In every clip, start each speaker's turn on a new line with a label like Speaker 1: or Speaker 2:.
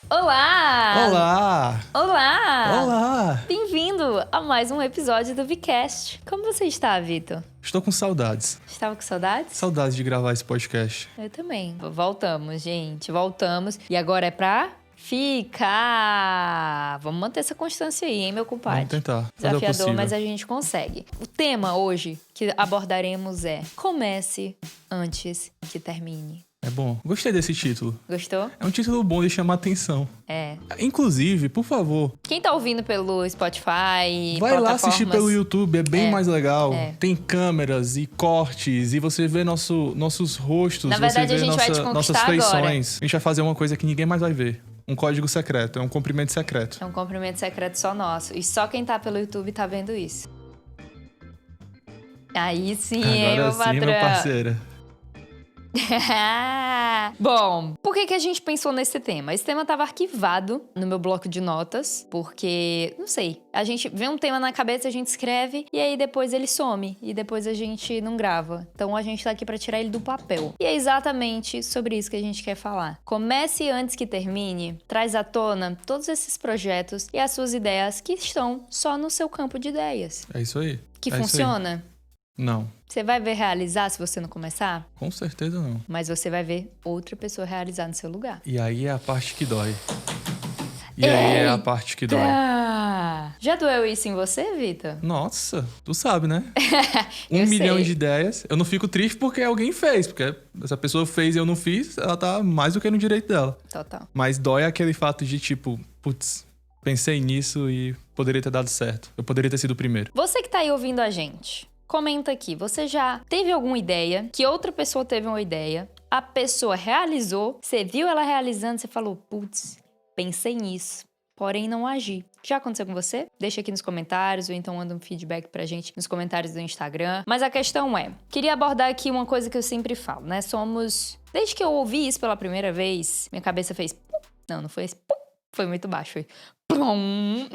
Speaker 1: Olá!
Speaker 2: Olá!
Speaker 1: Olá!
Speaker 2: Olá!
Speaker 1: Bem-vindo a mais um episódio do VCast. Como você está, Vitor?
Speaker 2: Estou com saudades.
Speaker 1: Estava com saudades?
Speaker 2: Saudades de gravar esse podcast.
Speaker 1: Eu também. Voltamos, gente. Voltamos. E agora é pra ficar. Vamos manter essa constância aí, hein, meu compadre?
Speaker 2: Vamos tentar.
Speaker 1: Desafiador, mas a gente consegue. O tema hoje que abordaremos é: comece antes que termine.
Speaker 2: É bom. Gostei desse título.
Speaker 1: Gostou?
Speaker 2: É um título bom de chamar atenção.
Speaker 1: É.
Speaker 2: Inclusive, por favor,
Speaker 1: Quem tá ouvindo pelo Spotify,
Speaker 2: vai lá assistir
Speaker 1: plataformas-
Speaker 2: pelo YouTube, é bem mais legal.
Speaker 1: É.
Speaker 2: Tem câmeras e cortes, e você vê nossos rostos,
Speaker 1: Na verdade,
Speaker 2: você
Speaker 1: a
Speaker 2: vê
Speaker 1: gente vai te
Speaker 2: nossas
Speaker 1: conquistar
Speaker 2: feições.
Speaker 1: agora.
Speaker 2: A gente vai fazer uma coisa que ninguém mais vai ver. Um código secreto, é um cumprimento secreto.
Speaker 1: É um cumprimento secreto só nosso. E só quem tá pelo YouTube tá vendo isso. Aí sim, hein,
Speaker 2: Agora
Speaker 1: meu
Speaker 2: sim, meu
Speaker 1: patrão.
Speaker 2: parceiro.
Speaker 1: Bom, por que a gente pensou nesse tema? Esse tema estava arquivado no meu bloco de notas, porque, não sei, a gente vê um tema na cabeça, a gente escreve, e aí depois ele some, e depois a gente não grava. Então a gente tá aqui para tirar ele do papel. E é exatamente sobre isso que a gente quer falar. Comece antes que termine, traz à tona todos esses projetos e as suas ideias que estão só no seu campo de ideias.
Speaker 2: É isso aí.
Speaker 1: Que
Speaker 2: É isso aí.
Speaker 1: funciona?
Speaker 2: Não,
Speaker 1: Você vai ver realizar se você não começar?
Speaker 2: com certeza não.
Speaker 1: Mas você vai ver outra pessoa realizar no seu lugar.
Speaker 2: E aí é a parte que dói. E aí é a parte que dói.
Speaker 1: Já doeu isso em você, Vitor?
Speaker 2: Nossa, tu sabe, né?
Speaker 1: Eu
Speaker 2: 1 milhão
Speaker 1: sei.
Speaker 2: de ideias. Eu não fico triste porque alguém fez. Porque essa pessoa fez e eu não fiz, ela tá mais do que no direito dela.
Speaker 1: Total.
Speaker 2: Mas dói aquele fato de tipo, putz, pensei nisso e poderia ter dado certo. Eu poderia ter sido o primeiro.
Speaker 1: Você que tá aí ouvindo a gente, comenta aqui. Você já teve alguma ideia, que outra pessoa teve uma ideia, a pessoa realizou, você viu ela realizando, você falou, putz, pensei nisso, porém não agi. Já aconteceu com você? Deixa aqui nos comentários ou então manda um feedback pra gente nos comentários do Instagram. Mas a questão é, queria abordar aqui uma coisa que eu sempre falo, né? Desde que eu ouvi isso pela primeira vez, minha cabeça fez... pum. Não foi esse... pum. Foi muito baixo, foi... plum.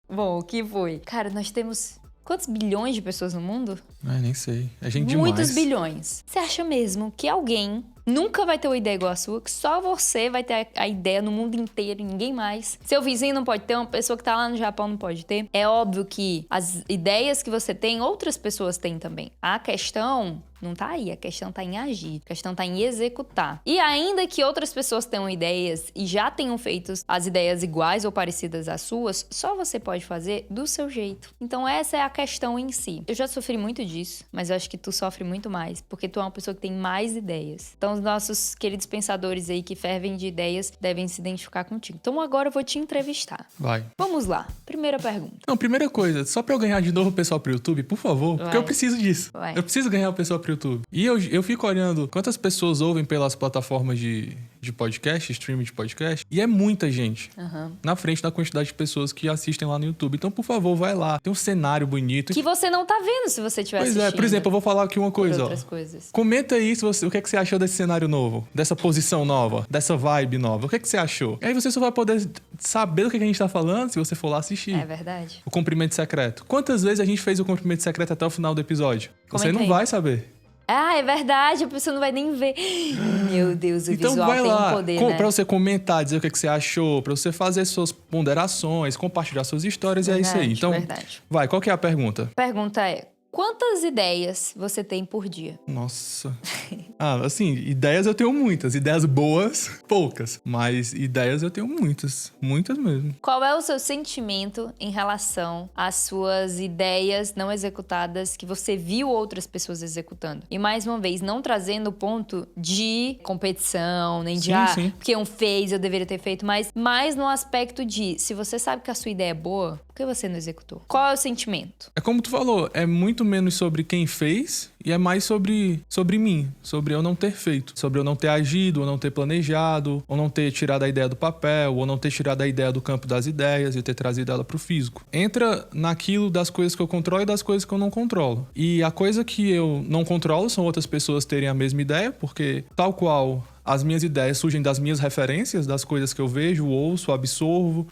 Speaker 1: Bom, o que foi? Cara, nós temos... Quantos bilhões de pessoas no mundo?
Speaker 2: Ai, nem sei. É gente
Speaker 1: Muitos
Speaker 2: demais.
Speaker 1: bilhões. Você acha mesmo que alguém nunca vai ter uma ideia igual a sua? Que só você vai ter a ideia no mundo inteiro e ninguém mais? Seu vizinho não pode ter, uma pessoa que tá lá no Japão não pode ter? É óbvio que as ideias que você tem, outras pessoas têm também. A questão não tá aí, a questão tá em agir, a questão tá em executar. E ainda que outras pessoas tenham ideias e já tenham feito as ideias iguais ou parecidas às suas, só você pode fazer do seu jeito. Então essa é a questão em si. Eu já sofri muito disso, mas eu acho que tu sofre muito mais, porque tu é uma pessoa que tem mais ideias. Então os nossos queridos pensadores aí que fervem de ideias devem se identificar contigo. Então agora eu vou te entrevistar.
Speaker 2: Vai.
Speaker 1: Vamos lá, primeira pergunta.
Speaker 2: Não, primeira coisa, só pra eu ganhar de novo o pessoal pro YouTube, por favor, porque
Speaker 1: Vai.
Speaker 2: eu preciso disso.
Speaker 1: Vai.
Speaker 2: Eu preciso ganhar o pessoal pro YouTube. E eu fico olhando quantas pessoas ouvem pelas plataformas de podcast, streaming de podcast, e é muita gente.
Speaker 1: Aham.
Speaker 2: Na frente da quantidade de pessoas que assistem lá no YouTube. Então, por favor, vai lá. Tem um cenário bonito.
Speaker 1: Que você não tá vendo se você estiver
Speaker 2: Pois
Speaker 1: assistindo.
Speaker 2: é, por exemplo, eu vou falar aqui uma
Speaker 1: por
Speaker 2: coisa, ó.
Speaker 1: outras coisas.
Speaker 2: Comenta aí o que é que você achou desse cenário novo, dessa posição nova, dessa vibe nova. O que é que você achou? E aí você só vai poder saber do que a gente tá falando se você for lá assistir.
Speaker 1: É verdade.
Speaker 2: O cumprimento secreto. Quantas vezes a gente fez o cumprimento secreto até o final do episódio? Você
Speaker 1: Comenta
Speaker 2: não
Speaker 1: aí.
Speaker 2: vai saber.
Speaker 1: Ah, é verdade, a pessoa não vai nem ver. Meu Deus, o
Speaker 2: Então
Speaker 1: visual
Speaker 2: vai
Speaker 1: tem
Speaker 2: lá,
Speaker 1: um poder, né?
Speaker 2: pra você comentar, dizer o que é que você achou, pra você fazer suas ponderações, compartilhar suas histórias, e é isso aí.
Speaker 1: Verdade,
Speaker 2: Então,
Speaker 1: verdade.
Speaker 2: vai, qual que é a pergunta?
Speaker 1: Pergunta é, quantas ideias você tem por dia?
Speaker 2: Nossa. Assim, ideias eu tenho muitas. Ideias boas, poucas. Mas ideias eu tenho muitas. Muitas mesmo.
Speaker 1: Qual é o seu sentimento em relação às suas ideias não executadas que você viu outras pessoas executando? E mais uma vez, não trazendo o ponto de competição, nem de
Speaker 2: Sim.
Speaker 1: porque um fez, eu deveria ter feito, mas mais no aspecto de se você sabe que a sua ideia é boa, por que você não executou? Qual é o sentimento?
Speaker 2: É como tu falou, é muito menos sobre quem fez e é mais sobre mim. Sobre eu não ter feito. Sobre eu não ter agido, ou não ter planejado, ou não ter tirado a ideia do papel, ou não ter tirado a ideia do campo das ideias e ter trazido ela pro físico. Entra naquilo das coisas que eu controlo e das coisas que eu não controlo. E a coisa que eu não controlo são outras pessoas terem a mesma ideia, porque tal qual as minhas ideias surgem das minhas referências, das coisas que eu vejo, ouço, absorvo,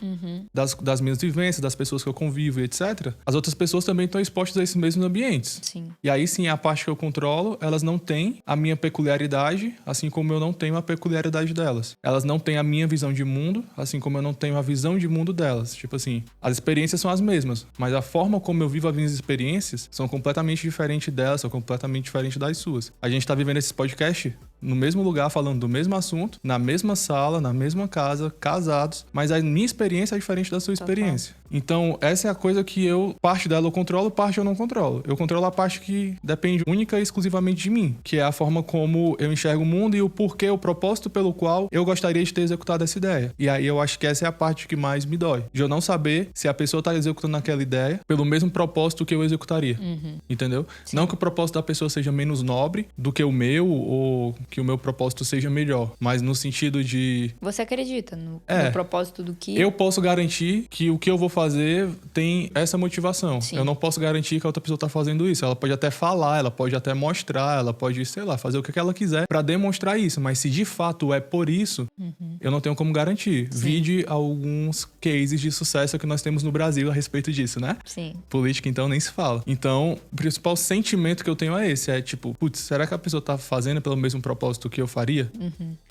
Speaker 2: das minhas vivências, das pessoas que eu convivo e etc. As outras pessoas também estão expostas a esses mesmos ambientes.
Speaker 1: Sim.
Speaker 2: E aí sim, a parte que eu controlo, elas não têm a minha peculiaridade, assim como eu não tenho a peculiaridade delas. Elas não têm a minha visão de mundo, assim como eu não tenho a visão de mundo delas. Tipo assim, as experiências são as mesmas, mas a forma como eu vivo as minhas experiências são completamente diferentes delas, são completamente diferentes das suas. A gente tá vivendo esse podcast no mesmo lugar, falando do mesmo assunto, na mesma sala, na mesma casa, casados, mas a minha experiência é diferente da sua experiência. Então, essa é a coisa que parte dela eu controlo, parte eu não controlo. Eu controlo a parte que depende única e exclusivamente de mim, que é a forma como eu enxergo o mundo e o porquê, o propósito pelo qual eu gostaria de ter executado essa ideia. E aí eu acho que essa é a parte que mais me dói, de eu não saber se a pessoa tá executando aquela ideia pelo mesmo propósito que eu executaria. Entendeu?
Speaker 1: Sim.
Speaker 2: Não que o propósito da pessoa seja menos nobre do que o meu, ou que o meu propósito seja melhor, mas no sentido de...
Speaker 1: Você acredita no propósito do que...
Speaker 2: Eu posso garantir que o que eu vou fazer tem essa motivação.
Speaker 1: Sim.
Speaker 2: Eu não posso garantir que a outra pessoa tá fazendo isso. Ela pode até falar, ela pode até mostrar, ela pode, sei lá, fazer o que ela quiser pra demonstrar isso. Mas se de fato é por isso, eu não tenho como garantir.
Speaker 1: Sim.
Speaker 2: Vide alguns cases de sucesso que nós temos no Brasil a respeito disso, né?
Speaker 1: Sim.
Speaker 2: Política, então, nem se fala. Então, o principal sentimento que eu tenho é esse. É tipo, putz, será que a pessoa tá fazendo pelo mesmo propósito que eu faria?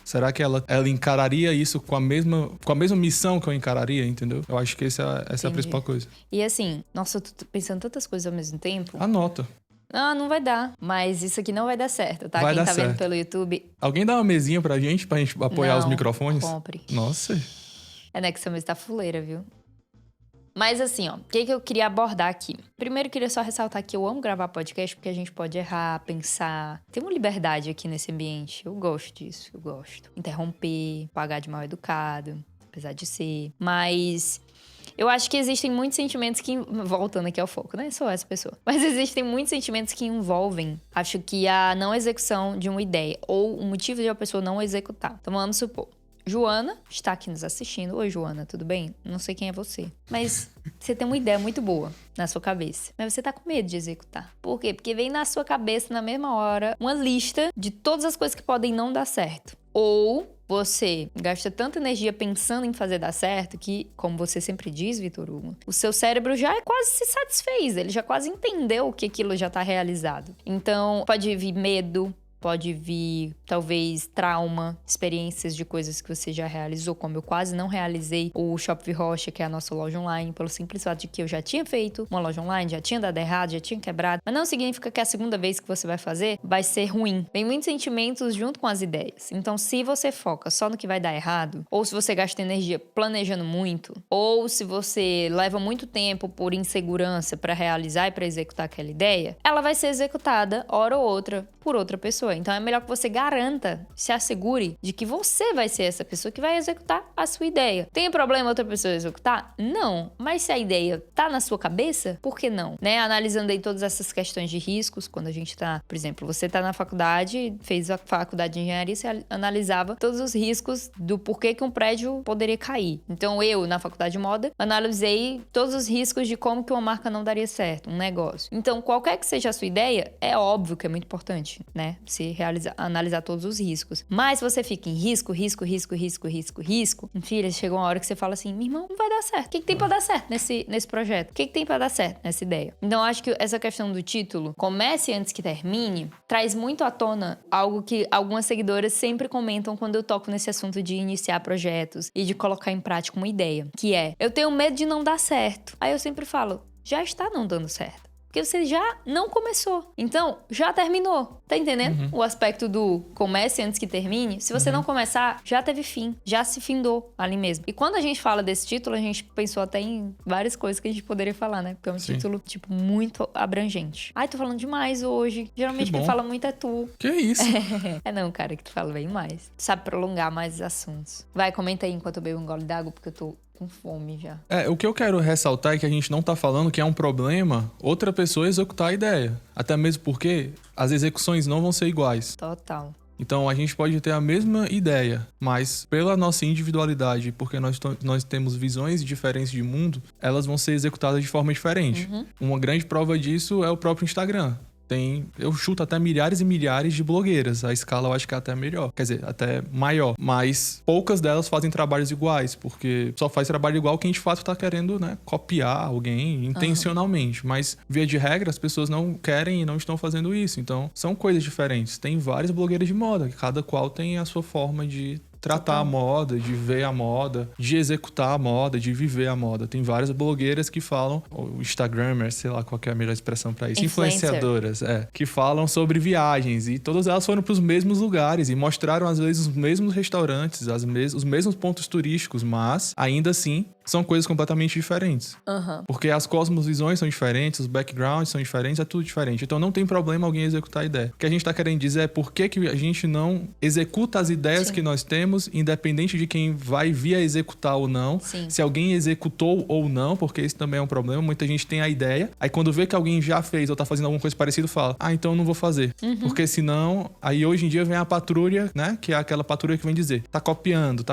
Speaker 2: Será que ela encararia isso com a mesma missão que eu encararia, entendeu? Eu acho que essa é a principal coisa.
Speaker 1: E assim, nossa, eu tô pensando tantas coisas ao mesmo tempo.
Speaker 2: Anota.
Speaker 1: Ah, não vai dar. Mas isso aqui não vai dar certo, tá?
Speaker 2: Vai
Speaker 1: Quem
Speaker 2: dar
Speaker 1: tá vendo
Speaker 2: certo.
Speaker 1: pelo YouTube...
Speaker 2: Alguém dá uma mesinha pra gente apoiar
Speaker 1: Não,
Speaker 2: os microfones?
Speaker 1: compre.
Speaker 2: Nossa.
Speaker 1: É, né, que essa mesa tá fuleira, viu? Mas assim, ó, o que eu queria abordar aqui? Primeiro, eu queria só ressaltar que eu amo gravar podcast porque a gente pode errar, pensar. Tem uma liberdade aqui nesse ambiente. Eu gosto disso, eu gosto. Interromper, pagar de mal educado, apesar de ser. Mas eu acho que existem muitos sentimentos que... Voltando aqui ao foco, né? Sou essa pessoa. Mas existem muitos sentimentos que envolvem, acho que a não execução de uma ideia. Ou o motivo de a pessoa não executar. Então, vamos supor. Joana está aqui nos assistindo. Oi, Joana, tudo bem? Não sei quem é você. Mas você tem uma ideia muito boa na sua cabeça. Mas você tá com medo de executar. Por quê? Porque vem na sua cabeça, na mesma hora, uma lista de todas as coisas que podem não dar certo. Ou você gasta tanta energia pensando em fazer dar certo que, como você sempre diz, Vitor Hugo, o seu cérebro já quase se satisfez. Ele já quase entendeu que aquilo já tá realizado. Então, pode vir medo, pode vir, talvez, trauma, experiências de coisas que você já realizou, como eu quase não realizei o Shop Rocha, que é a nossa loja online, pelo simples fato de que eu já tinha feito uma loja online, já tinha dado errado, já tinha quebrado. Mas não significa que a segunda vez que você vai fazer vai ser ruim. Vem muitos sentimentos junto com as ideias. Então, se você foca só no que vai dar errado, ou se você gasta energia planejando muito, ou se você leva muito tempo por insegurança para realizar e para executar aquela ideia, ela vai ser executada, hora ou outra, por outra pessoa. Então é melhor que você garanta, se assegure de que você vai ser essa pessoa que vai executar a sua ideia. Tem problema outra pessoa executar? Não. Mas se a ideia tá na sua cabeça, por que não? Né? Analisando aí todas essas questões de riscos, quando a gente tá, por exemplo, você tá na faculdade, fez a faculdade de engenharia, você analisava todos os riscos do porquê que um prédio poderia cair. Então eu, na faculdade de moda, analisei todos os riscos de como que uma marca não daria certo, um negócio. Então, qualquer que seja a sua ideia, é óbvio que é muito importante, né? Se analisar todos os riscos. Mas se você fica em risco, filha, chega uma hora que você fala assim, meu irmão, não vai dar certo. O que tem pra dar certo nesse projeto? O que tem pra dar certo nessa ideia? Então, eu acho que essa questão do título, comece antes que termine, traz muito à tona algo que algumas seguidoras sempre comentam quando eu toco nesse assunto de iniciar projetos e de colocar em prática uma ideia, que é, eu tenho medo de não dar certo. Aí eu sempre falo, já está não dando certo. Porque você já não começou. Então, já terminou. Tá entendendo? O aspecto do comece antes que termine. Se você não começar, já teve fim. Já se findou ali mesmo. E quando a gente fala desse título, a gente pensou até em várias coisas que a gente poderia falar, né? Porque é um título, tipo, muito abrangente. Ai, tô falando demais hoje. Geralmente quem fala muito é tu.
Speaker 2: Que isso?
Speaker 1: É não, cara, que tu fala bem mais. Sabe prolongar mais os assuntos. Vai, comenta aí enquanto eu bebo um gole d'água, porque eu tô com fome já.
Speaker 2: O que eu quero ressaltar é que a gente não tá falando que é um problema outra pessoa executar a ideia. Até mesmo porque as execuções não vão ser iguais.
Speaker 1: Total.
Speaker 2: Então a gente pode ter a mesma ideia, mas pela nossa individualidade, porque nós temos visões diferentes de mundo, elas vão ser executadas de forma diferente. Uma grande prova disso é o próprio Instagram. eu chuto até milhares e milhares de blogueiras. A escala eu acho que é até melhor. Quer dizer, até maior. Mas poucas delas fazem trabalhos iguais, porque só faz trabalho igual quem de fato tá querendo, né, copiar alguém intencionalmente. Mas, via de regra, as pessoas não querem e não estão fazendo isso. Então, são coisas diferentes. Tem várias blogueiras de moda, cada qual tem a sua forma de tratar a moda, de ver a moda, de executar a moda, de viver a moda. Tem várias blogueiras que falam, ou Instagramers, sei lá qual que é a melhor expressão pra isso, influenciadoras, que falam sobre viagens, e todas elas foram pros mesmos lugares e mostraram às vezes os mesmos restaurantes, os mesmos pontos turísticos, mas ainda assim são coisas completamente diferentes. Porque as cosmovisões são diferentes, os backgrounds são diferentes, é tudo diferente. Então não tem problema alguém executar a ideia. O que a gente tá querendo dizer é por que a gente não executa as ideias que nós temos, independente de quem vai vir a executar ou não. Se alguém executou ou não, porque isso também é um problema. Muita gente tem a ideia, aí quando vê que alguém já fez ou tá fazendo alguma coisa parecida, fala, então eu não vou fazer. Porque senão, aí hoje em dia vem a patrulha, né? Que é aquela patrulha que vem dizer, tá copiando.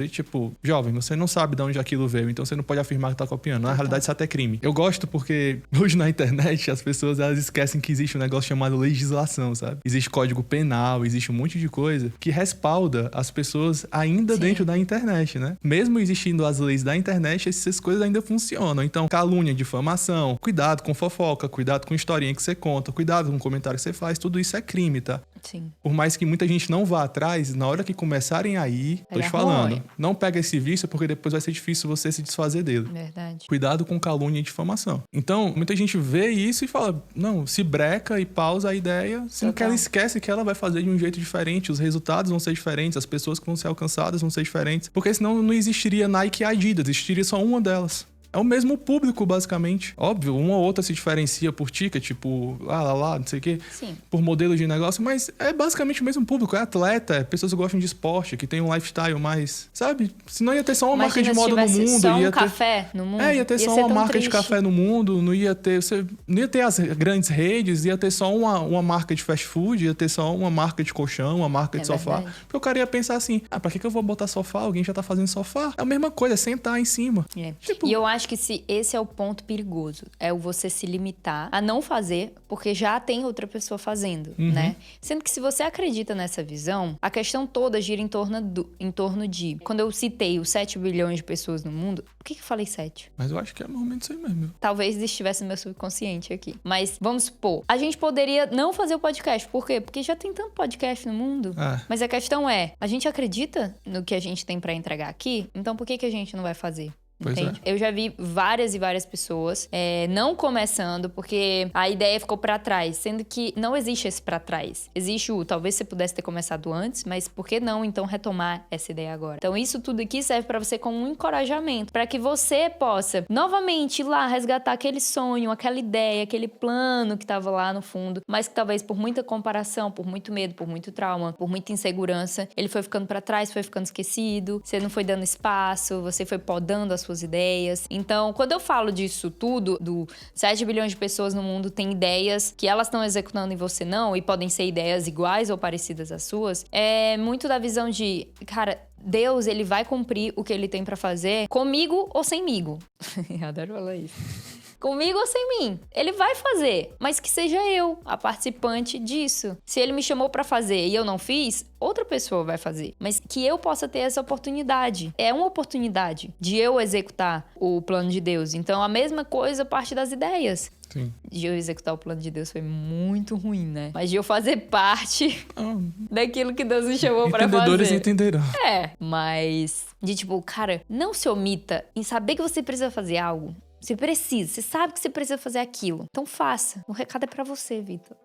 Speaker 2: E tipo, jovem, você não sabe de onde aquilo veio, então você não pode afirmar que tá copiando. Na realidade, isso até é crime. Eu gosto porque hoje na internet as pessoas elas esquecem que existe um negócio chamado legislação, sabe? Existe código penal, existe um monte de coisa que respalda as pessoas ainda dentro da internet, né? Mesmo existindo as leis da internet, essas coisas ainda funcionam. Então, calúnia, difamação, cuidado com fofoca, cuidado com historinha que você conta, cuidado com o comentário que você faz, tudo isso é crime, tá? Por mais que muita gente não vá atrás, na hora que começarem a ir, tô te falando, não pega esse vício porque depois vai ser difícil você se desfazer dele.
Speaker 1: Verdade.
Speaker 2: Cuidado com calúnia e difamação. Então, muita gente vê isso e fala, não, se breca e pausa a ideia, sendo que ela esquece que ela vai fazer de um jeito diferente, os resultados vão ser diferentes, as pessoas que vão ser alcançadas vão ser diferentes, porque senão não existiria Nike e Adidas, existiria só uma delas. É o mesmo público, basicamente. Óbvio, uma ou outra se diferencia por ticket, por não sei o quê. Por modelo de negócio, mas é basicamente o mesmo público. É atleta, é pessoas que gostam de esporte, que tem um lifestyle mais... Sabe? Senão ia ter só uma marca de moda no mundo.
Speaker 1: Só um café no mundo.
Speaker 2: Ia ter só uma marca de café no mundo, não ia ter as grandes redes, ia ter só uma marca de fast food, ia ter só uma marca de colchão, uma marca de sofá. Verdade. Porque o cara ia pensar assim, pra que eu vou botar sofá? Alguém já tá fazendo sofá. É a mesma coisa, é sentar em cima.
Speaker 1: Tipo, e eu acho que esse é o ponto perigoso. É o você se limitar a não fazer, porque já tem outra pessoa fazendo, né? Sendo que se você acredita nessa visão, a questão toda gira em torno de... Quando eu citei os 7 bilhões de pessoas no mundo, por que eu falei 7?
Speaker 2: Mas eu acho que é normalmente isso aí mesmo.
Speaker 1: Talvez estivesse no meu subconsciente aqui. Mas, vamos supor, a gente poderia não fazer o podcast. Por quê? Porque já tem tanto podcast no mundo. Mas a questão é, a gente acredita no que a gente tem pra entregar aqui? Então por que a gente não vai fazer? Entende? Eu já vi várias e várias pessoas não começando porque a ideia ficou pra trás, sendo que não existe esse pra trás. Existe talvez você pudesse ter começado antes, mas por que não então retomar essa ideia agora? Então isso tudo aqui serve pra você como um encorajamento, pra que você possa novamente ir lá resgatar aquele sonho, aquela ideia, aquele plano que tava lá no fundo, mas que talvez por muita comparação, por muito medo, por muito trauma, por muita insegurança, ele foi ficando pra trás, foi ficando esquecido, você não foi dando espaço, você foi podando as suas ideias. Então, quando eu falo disso tudo, do 7 bilhões de pessoas no mundo têm ideias que elas estão executando e você não, e podem ser ideias iguais ou parecidas às suas, é muito da visão de, cara, Deus, ele vai cumprir o que ele tem pra fazer comigo ou semigo. Eu adoro falar isso. Comigo ou sem mim. Ele vai fazer, mas que seja eu a participante disso. Se ele me chamou pra fazer e eu não fiz, outra pessoa vai fazer. Mas que eu possa ter essa oportunidade. É uma oportunidade de eu executar o plano de Deus. Então, a mesma coisa parte das ideias.
Speaker 2: Sim.
Speaker 1: De eu executar o plano de Deus foi muito ruim, né? Mas de eu fazer parte daquilo que Deus me chamou pra fazer.
Speaker 2: Entendedores entenderão.
Speaker 1: Mas de tipo, cara, não se omita em saber que você precisa fazer algo. Você sabe que você precisa fazer aquilo. Então faça. O recado é pra você, Vitor.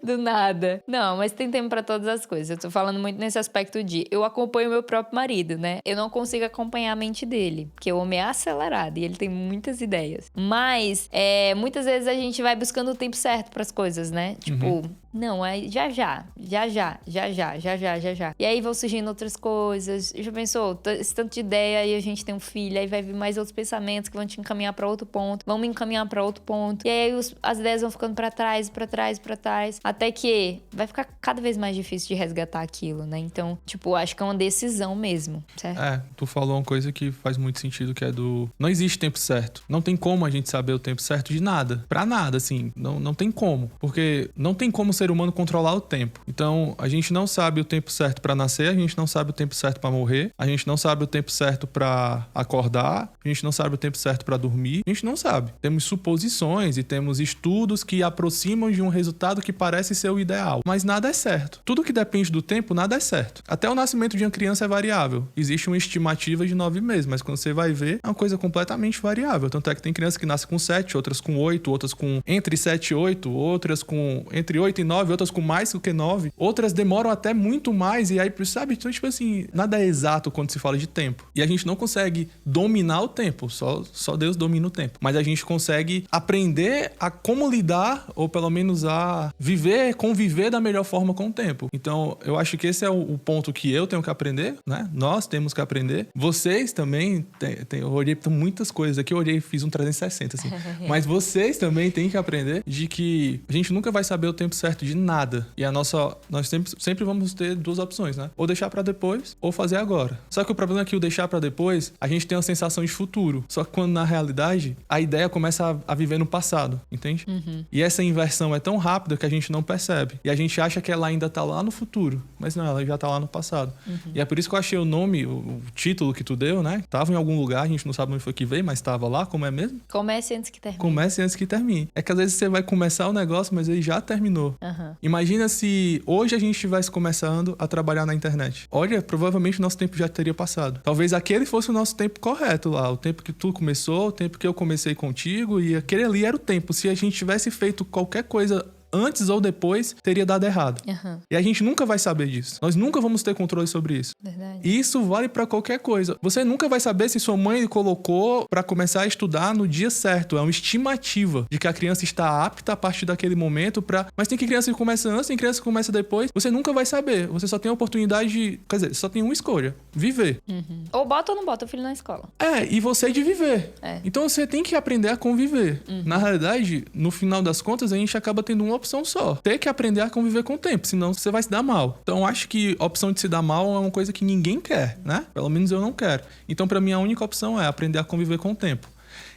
Speaker 1: Do nada. Não, mas tem tempo pra todas as coisas. Eu tô falando muito nesse aspecto de... Eu acompanho meu próprio marido, né? Eu não consigo acompanhar a mente dele. Porque o homem é acelerado e ele tem muitas ideias. Mas, muitas vezes a gente vai buscando o tempo certo pras coisas, né? Tipo, Não, é já. E aí vão surgindo outras coisas. Já pensou? Esse tanto de ideia, aí a gente tem um filho, aí vai vir mais outros pensamentos que vão te encaminhar pra outro ponto, vão me encaminhar pra outro ponto. E aí as ideias vão ficando pra trás, até que vai ficar cada vez mais difícil de resgatar aquilo, né? Então, tipo, acho que é uma decisão mesmo, certo?
Speaker 2: Tu falou uma coisa que faz muito sentido, que é não existe tempo certo. Não tem como a gente saber o tempo certo de nada. Pra nada, assim. Não tem como. Porque não tem como o ser humano controlar o tempo. Então, a gente não sabe o tempo certo pra nascer, a gente não sabe o tempo certo pra morrer, a gente não sabe o tempo certo pra acordar, a gente não sabe o tempo certo pra dormir, a gente não sabe. Temos suposições e temos estudos que aproximam de um resultado que parece ser o ideal. Mas nada é certo. Tudo que depende do tempo, nada é certo. Até o nascimento de uma criança é variável. Existe uma estimativa de 9 meses, mas quando você vai ver, é uma coisa completamente variável. Tanto é que tem crianças que nascem com 7, outras com 8, outras com entre 7 e 8, outras com entre 8 e 9, outras com mais do que 9. Outras demoram até muito mais, e aí, sabe? Então, tipo assim, nada é exato quando se fala de tempo. E a gente não consegue dominar o tempo, só Deus domina o tempo. Mas a gente consegue aprender a como lidar, ou pelo menos a conviver da melhor forma com o tempo. Então, eu acho que esse é o ponto que eu tenho que aprender, né? Nós temos que aprender. Vocês também, eu olhei para muitas coisas aqui, eu olhei e fiz um 360, assim. Mas vocês também têm que aprender de que a gente nunca vai saber o tempo certo de nada. E nós sempre vamos ter duas opções, né? Ou deixar para depois, ou fazer agora. Só que o problema é que o deixar para depois, a gente tem uma sensação de futuro. Só que quando, na realidade, a ideia começa a viver no passado, entende? E essa inversão é tão rápida que a gente não percebe. E a gente acha que ela ainda tá lá no futuro. Mas não, ela já tá lá no passado. E é por isso que eu achei o nome, o título que tu deu, né? Tava em algum lugar, a gente não sabe onde foi que veio, mas tava lá, como é mesmo?
Speaker 1: Comece antes que termine.
Speaker 2: Comece antes que termine. É que às vezes você vai começar o negócio, mas ele já terminou. Imagina se hoje a gente estivesse começando a trabalhar na internet. Olha, provavelmente o nosso tempo já teria passado. Talvez aquele fosse o nosso tempo correto lá. O tempo que tu começou, o tempo que eu comecei contigo, e aquele ali era o tempo. Se a gente tivesse feito qualquer coisa antes ou depois, teria dado errado. E a gente nunca vai saber disso. Nós nunca vamos ter controle sobre isso.
Speaker 1: Verdade.
Speaker 2: E isso vale pra qualquer coisa. Você nunca vai saber se sua mãe colocou pra começar a estudar no dia certo. É uma estimativa de que a criança está apta a partir daquele momento Mas tem criança que começa antes, tem criança que começa depois. Você nunca vai saber. Você só tem a oportunidade de... Quer dizer, só tem uma escolha. Viver.
Speaker 1: Ou bota ou não bota o filho na escola.
Speaker 2: E você de viver. Então você tem que aprender a conviver. Na realidade, no final das contas, a gente acaba tendo uma opção só. Ter que aprender a conviver com o tempo, senão você vai se dar mal. Então, eu acho que a opção de se dar mal é uma coisa que ninguém quer, né? Pelo menos eu não quero. Então, pra mim, a única opção é aprender a conviver com o tempo.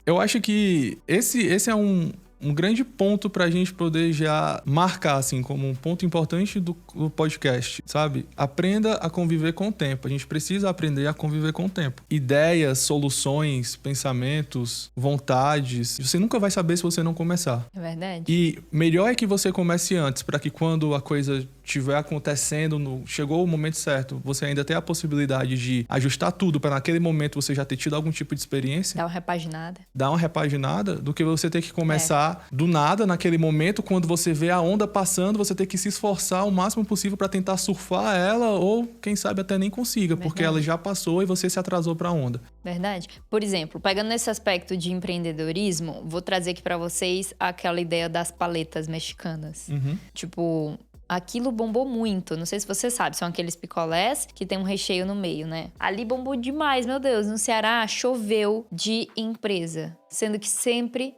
Speaker 2: Eu acho que esse é um grande ponto pra gente poder já marcar, assim, como um ponto importante do podcast, sabe? Aprenda a conviver com o tempo. A gente precisa aprender a conviver com o tempo. Ideias, soluções, pensamentos, vontades, você nunca vai saber se você não começar.
Speaker 1: É verdade.
Speaker 2: E melhor é que você comece antes, para que quando a coisa estiver acontecendo, chegou o momento certo, você ainda tem a possibilidade de ajustar tudo para naquele momento você já ter tido algum tipo de experiência.
Speaker 1: Dar uma repaginada.
Speaker 2: Do que você ter que começar do nada naquele momento, quando você vê a onda passando, você ter que se esforçar o máximo possível para tentar surfar ela, ou quem sabe até nem consiga, porque ela já passou e você se atrasou para a onda.
Speaker 1: Verdade. Por exemplo, pegando nesse aspecto de empreendedorismo, vou trazer aqui para vocês aquela ideia das paletas mexicanas. Tipo, aquilo bombou muito. Não sei se você sabe, são aqueles picolés que tem um recheio no meio, né? Ali bombou demais, meu Deus. No Ceará choveu de empresa. Sendo que sempre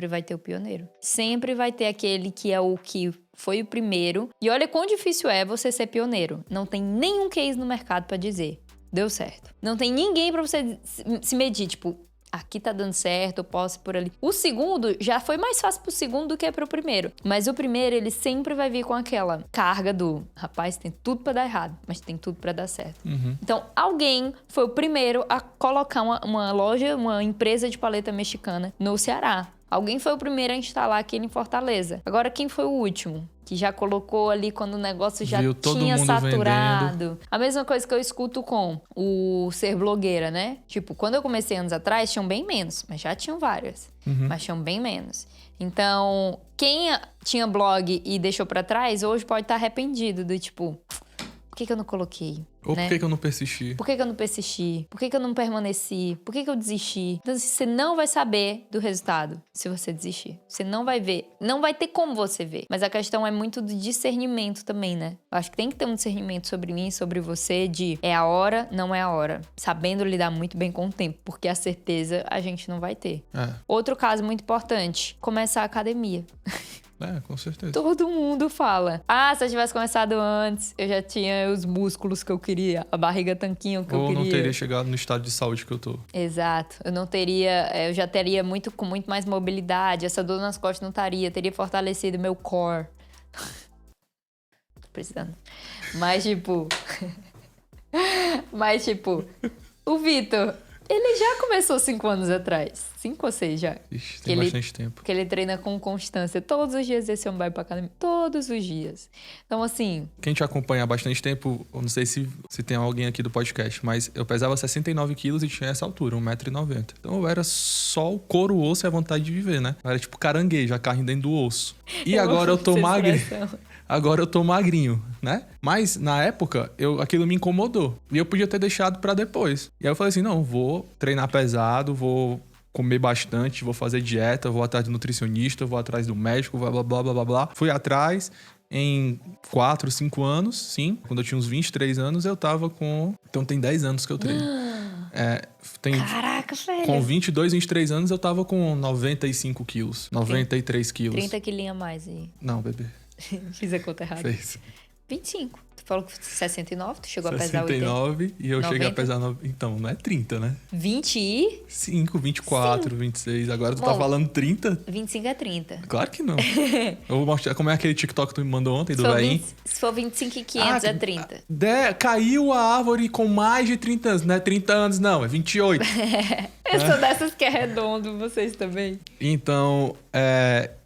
Speaker 1: vai ter o pioneiro. Sempre vai ter aquele que é o que foi o primeiro. E olha quão difícil é você ser pioneiro. Não tem nenhum case no mercado pra dizer, deu certo. Não tem ninguém pra você se medir, tipo, aqui tá dando certo, eu posso ir por ali. O segundo já foi mais fácil pro segundo do que pro primeiro. Mas o primeiro, ele sempre vai vir com aquela carga do... Rapaz, tem tudo pra dar errado, mas tem tudo pra dar certo. Então, alguém foi o primeiro a colocar uma loja, uma empresa de paleta mexicana no Ceará. Alguém foi o primeiro a instalar aquilo em Fortaleza. Agora, quem foi o último? Que já colocou ali quando o negócio já tinha saturado. Vendendo. A mesma coisa que eu escuto com o ser blogueira, né? Tipo, quando eu comecei anos atrás, tinham bem menos. Mas já tinham várias. Mas tinham bem menos. Então, quem tinha blog e deixou pra trás, hoje pode estar arrependido do tipo... Por que eu não coloquei?
Speaker 2: Ou
Speaker 1: né?
Speaker 2: por que eu não persisti?
Speaker 1: Por que eu não persisti? Por que eu não permaneci? Por que eu desisti? Então, assim, você não vai saber do resultado se você desistir. Você não vai ver. Não vai ter como você ver. Mas a questão é muito do discernimento também, né? Eu acho que tem que ter um discernimento sobre mim, sobre você, de é a hora, não é a hora. Sabendo lidar muito bem com o tempo, porque a certeza a gente não vai ter. Outro caso muito importante, começar a academia.
Speaker 2: Com certeza.
Speaker 1: Todo mundo fala. Se eu tivesse começado antes, eu já tinha os músculos que eu queria, a barriga tanquinho que eu queria.
Speaker 2: Ou não teria chegado no estado de saúde que eu tô.
Speaker 1: Exato. Eu já teria com muito mais mobilidade, essa dor nas costas não teria fortalecido meu core. Tô precisando. Mas, tipo, o Vitor, ele já começou 5 anos atrás. 5 ou 6 já.
Speaker 2: Ixi, tem bastante tempo.
Speaker 1: Porque ele treina com constância. Todos os dias esse homem vai pra academia. Todos os dias. Então, assim...
Speaker 2: Quem te acompanha há bastante tempo, eu não sei se tem alguém aqui do podcast, mas eu pesava 69 quilos e tinha essa altura, 1,90 m. Então eu era só o couro, o osso e a vontade de viver, né? Eu era tipo caranguejo, a carne dentro do osso. E agora eu tô magrinho. Agora eu tô magrinho, né? Mas, na época, aquilo me incomodou. E eu podia ter deixado pra depois. E aí eu falei assim, não, vou treinar pesado, vou comer bastante, vou fazer dieta, vou atrás do nutricionista, vou atrás do médico, blá, blá, blá, blá, blá, blá. Fui atrás, em 4, 5 anos, sim. Quando eu tinha uns 23 anos, eu tava com... Então tem 10 anos que eu treino.
Speaker 1: Caraca, velho.
Speaker 2: Com 22, 23 anos, eu tava com 95 quilos, 93 quilos.
Speaker 1: 30 quilinhos a mais aí.
Speaker 2: Não, bebê.
Speaker 1: Fiz a conta errada.
Speaker 2: Fez.
Speaker 1: 25. Tu falou que 69, tu chegou a pesar
Speaker 2: 69 e eu
Speaker 1: 90?
Speaker 2: cheguei a pesar... Então, não é 30, né?
Speaker 1: 25,
Speaker 2: 24,
Speaker 1: Sim.
Speaker 2: 26. Agora tu tá falando 30?
Speaker 1: 25 é 30.
Speaker 2: Claro que não. Eu vou mostrar como é aquele TikTok que tu me mandou ontem, do velhinho.
Speaker 1: Se for 25 e 500, é 30.
Speaker 2: Caiu a árvore com mais de 30 anos. Não é 30 anos, não. É 28.
Speaker 1: Eu sou dessas que é redondo, vocês também.
Speaker 2: Então,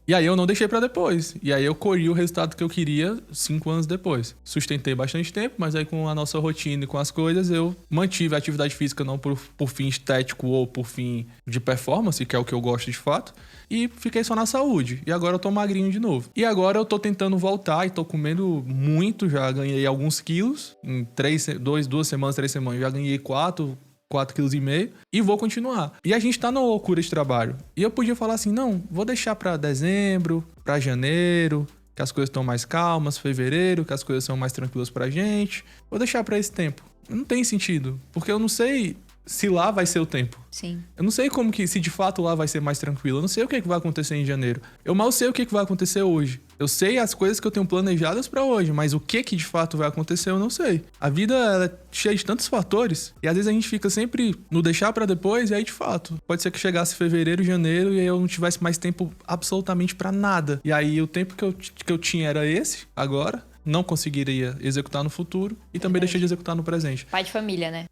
Speaker 2: E aí eu não deixei pra depois. E aí eu colhi o resultado que eu queria 5 anos depois. Sustentei bastante tempo, mas aí com a nossa rotina e com as coisas, eu mantive a atividade física não por fim estético ou por fim de performance, que é o que eu gosto de fato, e fiquei só na saúde. E agora eu tô magrinho de novo. E agora eu tô tentando voltar e tô comendo muito, já ganhei alguns quilos. Em 2 semanas, 3 semanas, já ganhei 4,5 kg e vou continuar. E a gente tá na loucura de trabalho. E eu podia falar assim, não, vou deixar pra dezembro, pra janeiro, que as coisas estão mais calmas, fevereiro, que as coisas são mais tranquilas pra gente. Vou deixar pra esse tempo. Não tem sentido, porque eu não sei se lá vai ser o tempo.
Speaker 1: Sim.
Speaker 2: Eu não sei se de fato lá vai ser mais tranquilo. Eu não sei o que vai acontecer em janeiro. Eu mal sei o que vai acontecer hoje. Eu sei as coisas que eu tenho planejadas pra hoje, mas o que de fato vai acontecer eu não sei. A vida ela é cheia de tantos fatores e às vezes a gente fica sempre no deixar pra depois e aí de fato pode ser que chegasse fevereiro, janeiro e aí eu não tivesse mais tempo absolutamente pra nada. E aí o tempo que eu tinha era esse, agora. Não conseguiria executar no futuro e também deixei de executar no presente.
Speaker 1: Pai de família, né?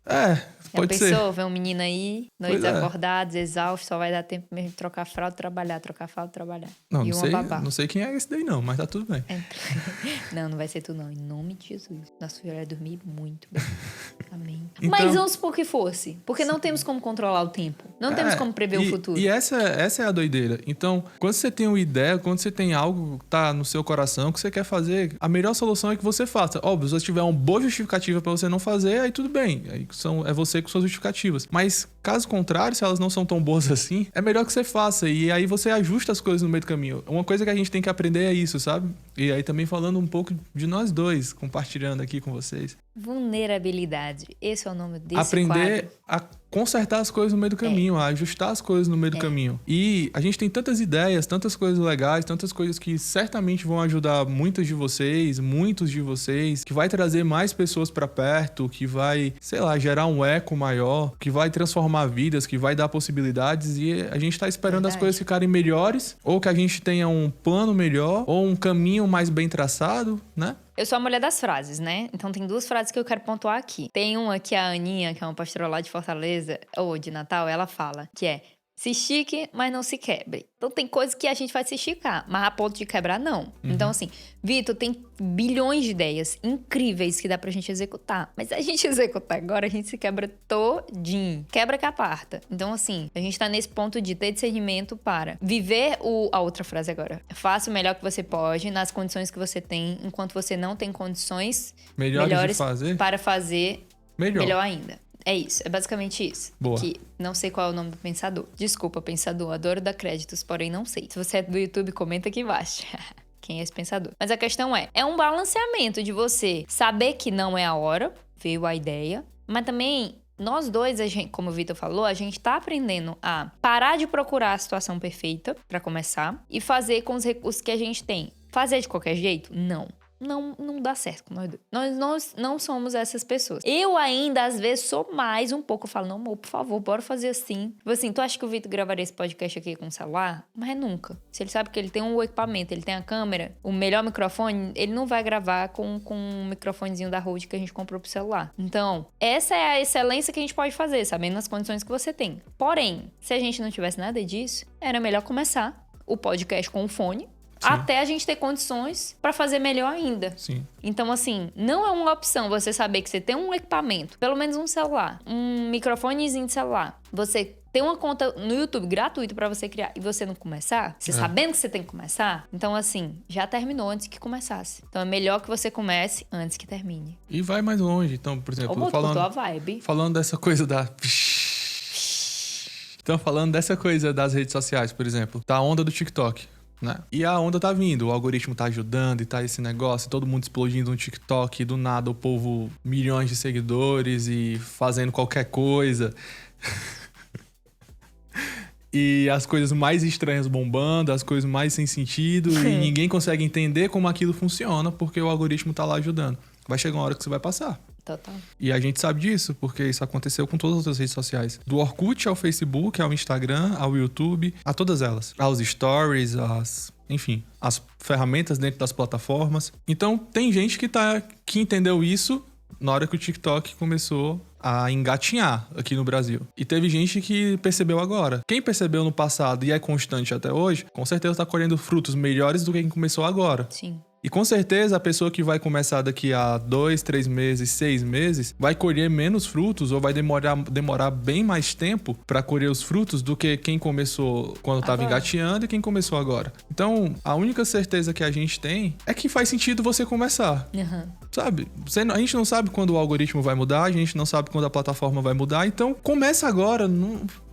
Speaker 2: Pode ser.
Speaker 1: Já pensou, ver um menino aí, noites acordados, exausto, só vai dar tempo mesmo de trocar fralda, trabalhar, trocar fralda, trabalhar.
Speaker 2: Não,
Speaker 1: e
Speaker 2: não sei quem é esse daí não, mas tá tudo bem.
Speaker 1: Não vai ser tu não, em nome de Jesus. Nosso filho vai dormir muito bem. Amém.
Speaker 2: Então,
Speaker 1: mas vamos supor que fosse, porque não temos como controlar o tempo. Não temos como prever o futuro.
Speaker 2: E essa é a doideira. Então, quando você tem uma ideia, quando você tem algo que tá no seu coração, que você quer fazer, a melhor solução é que você faça. Óbvio, se você tiver uma boa justificativa pra você não fazer, aí tudo bem. Aí é você com suas justificativas. Mas, caso contrário, se elas não são tão boas assim, é melhor que você faça. E aí você ajusta as coisas no meio do caminho. Uma coisa que a gente tem que aprender é isso, sabe? E aí também falando um pouco de nós dois, compartilhando aqui com vocês.
Speaker 1: Vulnerabilidade. Esse é o nome desse
Speaker 2: Aprender
Speaker 1: quadro.
Speaker 2: a consertar as coisas no meio do caminho, a ajustar as coisas no meio do caminho. E a gente tem tantas ideias, tantas coisas legais, tantas coisas que certamente vão ajudar muitos de vocês, que vai trazer mais pessoas pra perto, que vai, sei lá, gerar um eco maior, que vai transformar vidas, que vai dar possibilidades e a gente tá esperando as coisas ficarem melhores, ou que a gente tenha um plano melhor, ou um caminho mais bem traçado, né?
Speaker 1: Eu sou a mulher das frases, né? Então tem 2 frases que eu quero pontuar aqui. Tem uma que a Aninha, que é uma pastora lá de Fortaleza, ou de Natal, ela fala, que é: Se estique, mas não se quebre. Então tem coisas que a gente vai se esticar, mas a ponto de quebrar, não. Então assim, Vitor, tem bilhões de ideias incríveis que dá pra gente executar. Mas se a gente executar agora, a gente se quebra todinho. Quebra que aparta. Então assim, a gente tá nesse ponto de ter discernimento para viver a outra frase agora. Faça o melhor que você pode, nas condições que você tem, enquanto você não tem condições melhores para fazer melhor ainda. É isso, é basicamente isso.
Speaker 2: Boa.
Speaker 1: Que não sei qual é o nome do pensador. Desculpa, pensador, adoro dar créditos, porém não sei. Se você é do YouTube, comenta aqui embaixo. Quem é esse pensador? Mas a questão é um balanceamento de você saber que não é a hora, veio a ideia, mas também nós dois, como o Vitor falou, a gente tá aprendendo a parar de procurar a situação perfeita, pra começar, e fazer com os recursos que a gente tem. Fazer de qualquer jeito? Não dá certo com nós dois. Nós não somos essas pessoas. Eu ainda, às vezes, sou mais um pouco. Eu falo, não, amor, por favor, bora fazer assim. Tipo assim, tu acha que o Vitor gravaria esse podcast aqui com o celular? Mas nunca. Se ele sabe que ele tem um equipamento, ele tem a câmera, o melhor microfone, ele não vai gravar com um microfonezinho da Rode que a gente comprou pro celular. Então, essa é a excelência que a gente pode fazer, sabendo as condições que você tem. Porém, se a gente não tivesse nada disso, era melhor começar o podcast com o fone, sim, até a gente ter condições pra fazer melhor ainda.
Speaker 2: Sim.
Speaker 1: Então, assim, não é uma opção você saber que você tem um equipamento, pelo menos um celular, um microfonezinho de celular, você tem uma conta no YouTube gratuita pra você criar e você não começar, você sabendo que você tem que começar, então, assim, já terminou antes que começasse. Então, é melhor que você comece antes que termine.
Speaker 2: E vai mais longe. Então, por exemplo, falando dessa coisa da... Então, falando dessa coisa das redes sociais, por exemplo, tá a onda do TikTok. Né? E a onda tá vindo, o algoritmo tá ajudando e tá esse negócio, todo mundo explodindo no TikTok, e do nada o povo, milhões de seguidores e fazendo qualquer coisa. E as coisas mais estranhas bombando, as coisas mais sem sentido, e ninguém consegue entender como aquilo funciona, porque o algoritmo tá lá ajudando. Vai chegar uma hora que você vai passar.
Speaker 1: Total.
Speaker 2: E a gente sabe disso, porque isso aconteceu com todas as outras redes sociais. Do Orkut ao Facebook, ao Instagram, ao YouTube, a todas elas. Aos stories, enfim, as ferramentas dentro das plataformas. Então, tem gente que entendeu isso na hora que o TikTok começou a engatinhar aqui no Brasil. E teve gente que percebeu agora. Quem percebeu no passado e é constante até hoje, com certeza tá colhendo frutos melhores do que quem começou agora.
Speaker 1: Sim.
Speaker 2: E com certeza a pessoa que vai começar daqui a 2, 3 meses, 6 meses, vai colher menos frutos ou vai demorar bem mais tempo para colher os frutos do que quem começou quando estava engateando e quem começou agora. Então, a única certeza que a gente tem é que faz sentido você começar. Sabe? A gente não sabe quando o algoritmo vai mudar, a gente não sabe quando a plataforma vai mudar, então começa agora,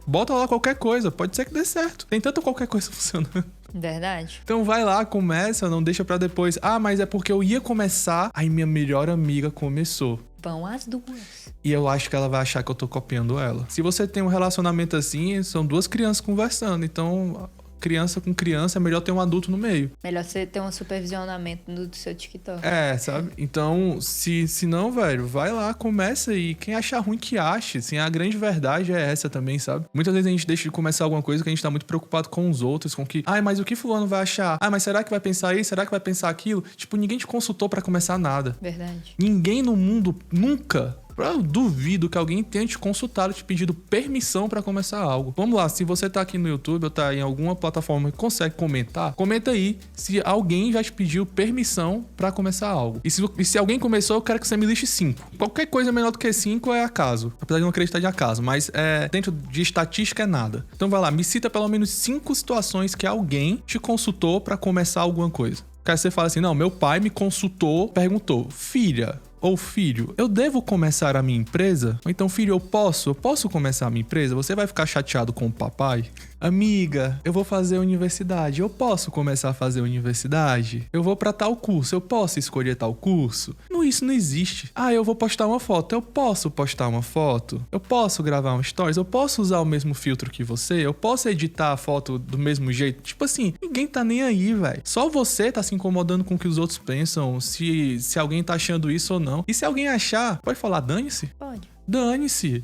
Speaker 2: bota lá qualquer coisa, pode ser que dê certo. Tem tanta qualquer coisa funcionando.
Speaker 1: Verdade.
Speaker 2: Então vai lá, começa, não deixa pra depois. Ah, mas é porque eu ia começar, aí minha melhor amiga começou.
Speaker 1: Vão as duas.
Speaker 2: E eu acho que ela vai achar que eu tô copiando ela. Se você tem um relacionamento assim, são duas crianças conversando, então... Criança com criança, é melhor ter um adulto no meio.
Speaker 1: Melhor você ter um supervisionamento do seu TikTok.
Speaker 2: Sabe? Então, se não, velho, vai lá, começa e quem achar ruim que ache. Assim, a grande verdade é essa também, sabe? Muitas vezes a gente deixa de começar alguma coisa que a gente tá muito preocupado com os outros, com que... mas o que fulano vai achar? Mas será que vai pensar isso? Será que vai pensar aquilo? Tipo, ninguém te consultou pra começar nada.
Speaker 1: Verdade.
Speaker 2: Ninguém no mundo, nunca... Eu duvido que alguém tenha te consultado, te pedido permissão pra começar algo. Vamos lá, se você tá aqui no YouTube ou tá em alguma plataforma que consegue comentar, comenta aí se alguém já te pediu permissão pra começar algo. E se alguém começou, eu quero que você me liste 5. Qualquer coisa menor do que 5 é acaso. Apesar de não acreditar de acaso, mas dentro de estatística é nada. Então vai lá, me cita pelo menos 5 situações que alguém te consultou pra começar alguma coisa. Quer você fala assim, não, meu pai me consultou, perguntou, filha... Ou filho, eu devo começar a minha empresa? Ou então, filho, eu posso começar a minha empresa? Você vai ficar chateado com o papai? Amiga, eu vou fazer universidade. Eu posso começar a fazer universidade? Eu vou pra tal curso. Eu posso escolher tal curso? Isso não existe. Eu vou postar uma foto. Eu posso postar uma foto? Eu posso gravar um stories? Eu posso usar o mesmo filtro que você? Eu posso editar a foto do mesmo jeito? Tipo assim, ninguém tá nem aí, velho. Só você tá se incomodando com o que os outros pensam, se alguém tá achando isso ou não. E se alguém achar, pode falar, dane-se?
Speaker 1: Pode.
Speaker 2: Dane-se.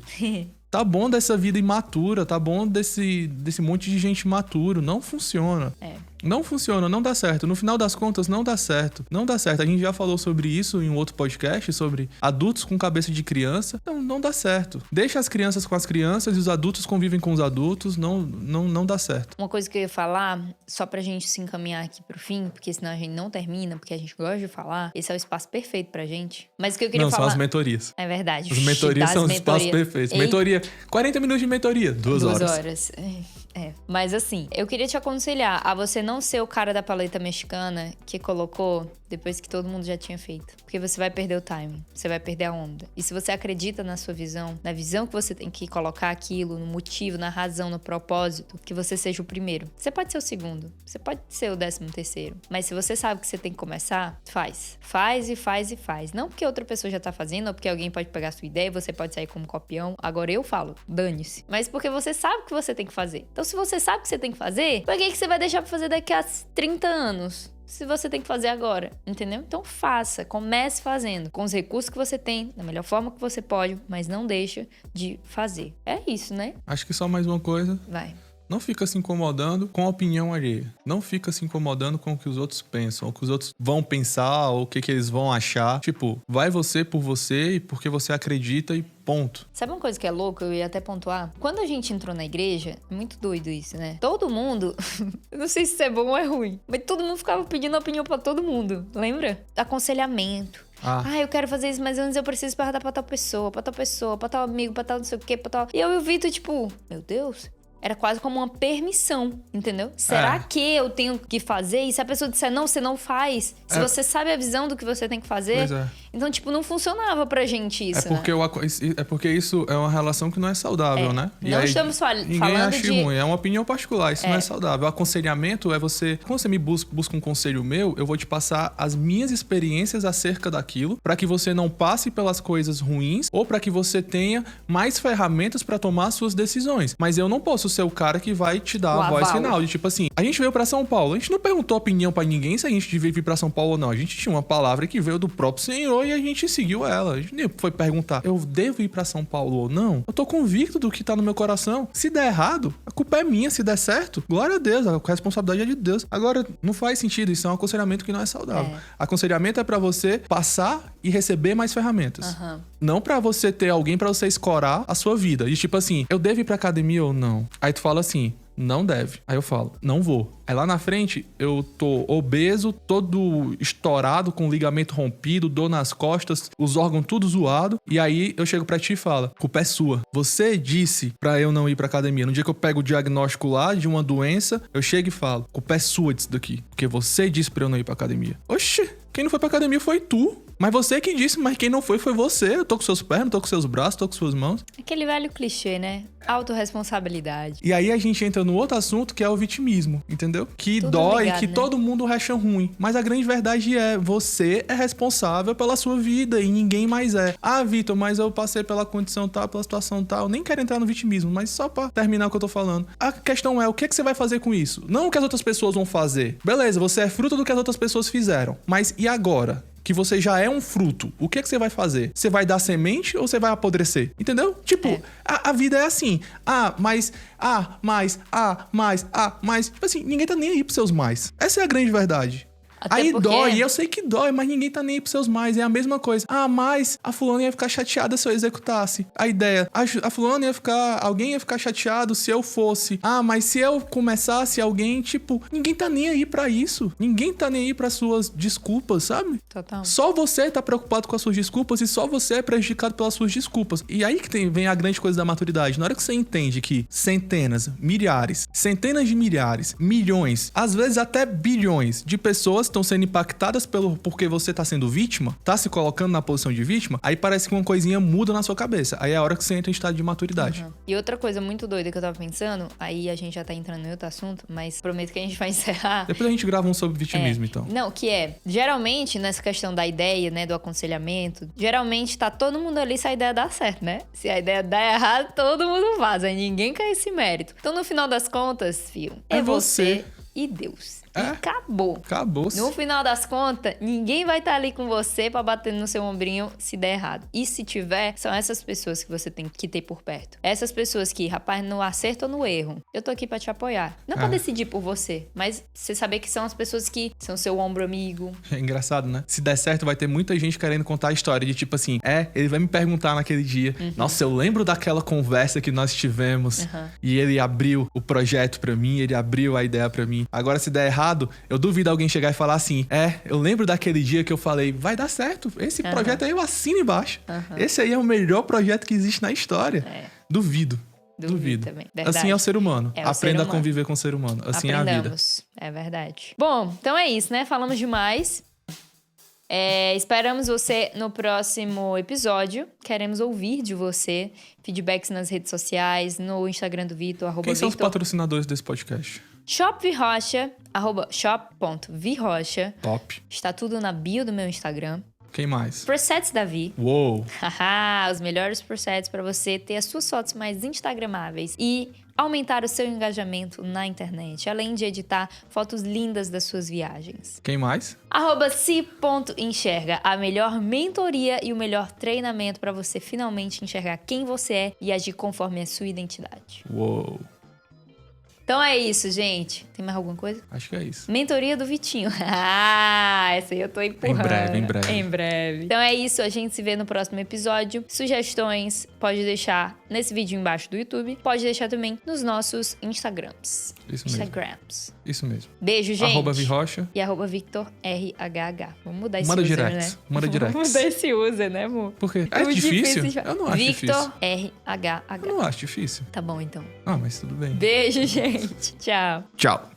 Speaker 2: Tá bom dessa vida imatura, tá bom desse monte de gente imaturo. Não funciona. Não funciona, não dá certo. No final das contas, não dá certo. Não dá certo. A gente já falou sobre isso em um outro podcast, sobre adultos com cabeça de criança. Não dá certo. Deixa as crianças com as crianças e os adultos convivem com os adultos. Não dá certo.
Speaker 1: Uma coisa que eu ia falar, só pra gente se encaminhar aqui pro fim, porque senão a gente não termina, porque a gente gosta de falar, esse é o espaço perfeito pra gente. Mas o que eu queria falar...
Speaker 2: Não, são as mentorias.
Speaker 1: É verdade.
Speaker 2: As mentorias são os espaços perfeitos. Mentoria, 40 minutos de mentoria, 2 horas.
Speaker 1: 2 horas. Mas assim, eu queria te aconselhar a você não ser o cara da paleta mexicana que colocou depois que todo mundo já tinha feito. Porque você vai perder o timing, você vai perder a onda. E se você acredita na sua visão, na visão que você tem que colocar aquilo, no motivo, na razão, no propósito, que você seja o primeiro. Você pode ser o segundo, você pode ser o 13º. Mas se você sabe que você tem que começar, faz. Faz e faz e faz. Não porque outra pessoa já tá fazendo, ou porque alguém pode pegar a sua ideia e você pode sair como copião. Agora eu falo, dane-se. Mas porque você sabe o que você tem que fazer. Então se você sabe o que você tem que fazer, por que você vai deixar pra fazer daqui a 30 anos? Se você tem que fazer agora, entendeu? Então faça, comece fazendo, com os recursos que você tem, da melhor forma que você pode, mas não deixa de fazer. É isso, né?
Speaker 2: Acho que só mais uma coisa.
Speaker 1: Vai.
Speaker 2: Não fica se incomodando com a opinião alheia. Não fica se incomodando com o que os outros pensam, o que os outros vão pensar, ou o que eles vão achar. Tipo, vai você por você e porque você acredita e ponto.
Speaker 1: Sabe uma coisa que é louca? Eu ia até pontuar. Quando a gente entrou na igreja, é muito doido isso, né? Todo mundo, eu não sei se isso é bom ou é ruim, mas todo mundo ficava pedindo opinião pra todo mundo, lembra? Aconselhamento. Eu quero fazer isso, mas antes eu preciso perguntar pra tal pessoa, pra tal amigo, pra tal não sei o quê, pra tal... E eu e o Vitor, tipo, meu Deus... Era quase como uma permissão, entendeu? Será que eu tenho que fazer? E se a pessoa disser não, você não faz. Se você sabe a visão do que você tem que fazer.
Speaker 2: Pois é.
Speaker 1: Então, tipo, não funcionava pra gente isso,
Speaker 2: É porque isso é uma relação que não é saudável, né?
Speaker 1: Não estamos falando
Speaker 2: ninguém acha ruim, é uma opinião particular, isso não é saudável. O aconselhamento é você... Quando você me busca um conselho meu, eu vou te passar as minhas experiências acerca daquilo, pra que você não passe pelas coisas ruins, ou pra que você tenha mais ferramentas pra tomar suas decisões. Mas eu não posso ser o cara que vai te dar a voz final. De tipo assim, a gente veio pra São Paulo, a gente não perguntou opinião pra ninguém se a gente devia vir pra São Paulo ou não. A gente tinha uma palavra que veio do próprio Senhor e a gente seguiu ela. A gente nem foi perguntar, eu devo ir pra São Paulo ou não? Eu tô convicto do que tá no meu coração. Se der errado, a culpa é minha. Se der certo, glória a Deus, a responsabilidade é de Deus. Agora, não faz sentido, isso é um aconselhamento que não é saudável. Aconselhamento é pra você passar e receber mais ferramentas. Não pra você ter alguém pra você escorar a sua vida. E tipo assim, eu devo ir pra academia ou não? Aí tu fala assim, não deve. Aí eu falo, não vou. Aí lá na frente, eu tô obeso, todo estourado, com ligamento rompido, dor nas costas, os órgãos tudo zoado. E aí eu chego pra ti e falo, culpa é sua. Você disse pra eu não ir pra academia. No dia que eu pego o diagnóstico lá de uma doença, eu chego e falo, culpa é sua disso daqui. Porque você disse pra eu não ir pra academia. Oxi, quem não foi pra academia foi tu. Mas você que disse, mas quem não foi você. Eu tô com seus pés, tô com seus braços, tô com suas mãos.
Speaker 1: Aquele velho clichê, né? Autorresponsabilidade.
Speaker 2: E aí a gente entra no outro assunto, que é o vitimismo, entendeu? Que tudo dói, ligado, que né? Todo mundo acha ruim. Mas a grande verdade é, você é responsável pela sua vida e ninguém mais é. Ah, Vitor, mas eu passei pela condição tal, pela situação tal. Nem quero entrar no vitimismo, mas só pra terminar o que eu tô falando. A questão é, o que você vai fazer com isso? Não o que as outras pessoas vão fazer. Beleza, você é fruto do que as outras pessoas fizeram. Mas e agora? Que você já é um fruto, o que você vai fazer? Você vai dar semente ou você vai apodrecer? Entendeu? Tipo, a vida é assim. Mas... Tipo assim, ninguém tá nem aí pros seus mais. Essa é a grande verdade.
Speaker 1: Até
Speaker 2: aí
Speaker 1: porque...
Speaker 2: dói, eu sei que dói, mas ninguém tá nem aí pros seus mais. É a mesma coisa. Mas a fulana ia ficar chateada se eu executasse a ideia. A fulana ia ficar... Alguém ia ficar chateado se eu fosse. Mas se eu começasse alguém, tipo... Ninguém tá nem aí pra isso. Ninguém tá nem aí pras suas desculpas, sabe?
Speaker 1: Total.
Speaker 2: Só você tá preocupado com as suas desculpas e só você é prejudicado pelas suas desculpas. E aí que vem a grande coisa da maturidade. Na hora que você entende que centenas, milhares, centenas de milhares, milhões, às vezes até bilhões de pessoas estão sendo impactadas porque você tá sendo vítima, tá se colocando na posição de vítima, aí parece que uma coisinha muda na sua cabeça. Aí é a hora que você entra em estado de maturidade.
Speaker 1: E outra coisa muito doida que eu tava pensando, aí a gente já tá entrando em outro assunto, mas prometo que a gente vai encerrar.
Speaker 2: Depois a gente grava um sobre vitimismo, então.
Speaker 1: Não, que é, geralmente, nessa questão da ideia, né, do aconselhamento, geralmente tá todo mundo ali se a ideia dá certo, né? Se a ideia dá errado, todo mundo faz, aí ninguém quer esse mérito. Então, no final das contas, filho, é você e Deus. E acabou.
Speaker 2: Acabou-se.
Speaker 1: No final das contas, ninguém vai estar ali com você pra bater no seu ombrinho se der errado. E se tiver, são essas pessoas que você tem que ter por perto. Essas pessoas que, rapaz, no acerto ou no erro, eu tô aqui pra te apoiar. Não pra decidir por você, mas você saber que são as pessoas que são seu ombro amigo.
Speaker 2: É engraçado, né? Se der certo, vai ter muita gente querendo contar a história de tipo assim, ele vai me perguntar naquele dia, nossa, eu lembro daquela conversa que nós tivemos e ele abriu o projeto pra mim, ele abriu a ideia pra mim. Agora, se der errado, eu duvido alguém chegar e falar assim, eu lembro daquele dia que eu falei, vai dar certo, esse projeto aí eu assino embaixo. Esse aí é o melhor projeto que existe na história. Duvido
Speaker 1: também. Verdade.
Speaker 2: Assim é o ser humano.
Speaker 1: É o
Speaker 2: Aprenda
Speaker 1: ser
Speaker 2: a
Speaker 1: humano.
Speaker 2: conviver com o ser humano. Assim é a vida.
Speaker 1: É verdade. Bom, então é isso, né? Falamos demais. Esperamos você no próximo episódio. Queremos ouvir de você. Feedbacks nas redes sociais, no Instagram do Vitor,
Speaker 2: Quem são os patrocinadores desse podcast?
Speaker 1: Shop Virrocha, @shop.virrocha.
Speaker 2: Top.
Speaker 1: Está tudo na bio do meu Instagram.
Speaker 2: Quem mais?
Speaker 1: Presets Davi.
Speaker 2: Uou!
Speaker 1: Haha, os melhores presets para você ter as suas fotos mais instagramáveis e aumentar o seu engajamento na internet, além de editar fotos lindas das suas viagens.
Speaker 2: Quem mais?
Speaker 1: @si.enxerga, a melhor mentoria e o melhor treinamento para você finalmente enxergar quem você é e agir conforme a sua identidade.
Speaker 2: Uou!
Speaker 1: Então é isso, gente. Tem mais alguma coisa?
Speaker 2: Acho que é isso.
Speaker 1: Mentoria do Vitinho. Essa aí eu tô empurrando.
Speaker 2: Em breve.
Speaker 1: Então é isso, a gente se vê no próximo episódio. Sugestões, pode deixar nesse vídeo embaixo do YouTube. Pode deixar também nos nossos Instagrams.
Speaker 2: Isso mesmo.
Speaker 1: Beijo, gente.
Speaker 2: @virrocha.
Speaker 1: E @VictorRHH. Vamos mudar esse
Speaker 2: Manda
Speaker 1: user,
Speaker 2: direct.
Speaker 1: né?
Speaker 2: Manda direct.
Speaker 1: Vamos mudar esse user, né, amor?
Speaker 2: Por quê? É
Speaker 1: Muito
Speaker 2: difícil?
Speaker 1: de
Speaker 2: Eu não acho difícil.
Speaker 1: VictorRHH.
Speaker 2: Eu não acho difícil.
Speaker 1: Tá bom, então.
Speaker 2: Ah, mas tudo bem.
Speaker 1: Beijo, gente. Tchau.
Speaker 2: Tchau.